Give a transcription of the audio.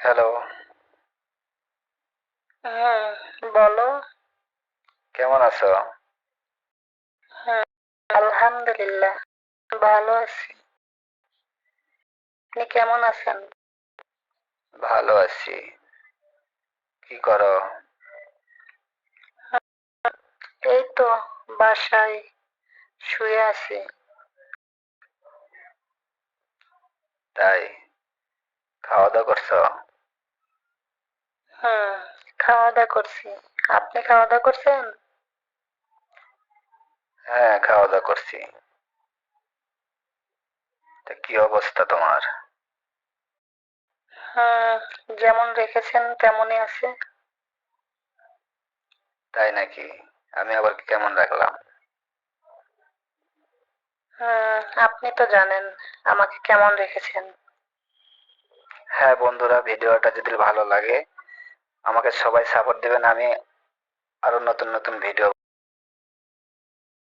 Hello. হুম, বলো। কেমন আছো? হুম, আলহামদুলিল্লাহ ভালো আছি। আপনি কেমন আছেন? ভালো আছি। কি করো? এই তো বাসায় শুয়ে আছি। তাই? খাওয়া দাওয়া করছো? হুম, খাওয়া দাওয়া করছি। আপনি খাওয়া দাওয়া করছেন? হ্যাঁ, খাওয়া দাওয়া করছি। তা কি অবস্থা তোমার? হুম, যেমন রেখেছেন তেমনই আছে। তাই নাকি? আমি আবার কেমন রাখলাম? আপনি তো জানেন আমাকে কেমন রেখেছেন। হ্যাঁ বন্ধুরা, ভিডিওটা যদি ভালো লাগে আমাকে সবাই সাপোর্ট দিবেন। আমি আরো নতুন নতুন ভিডিও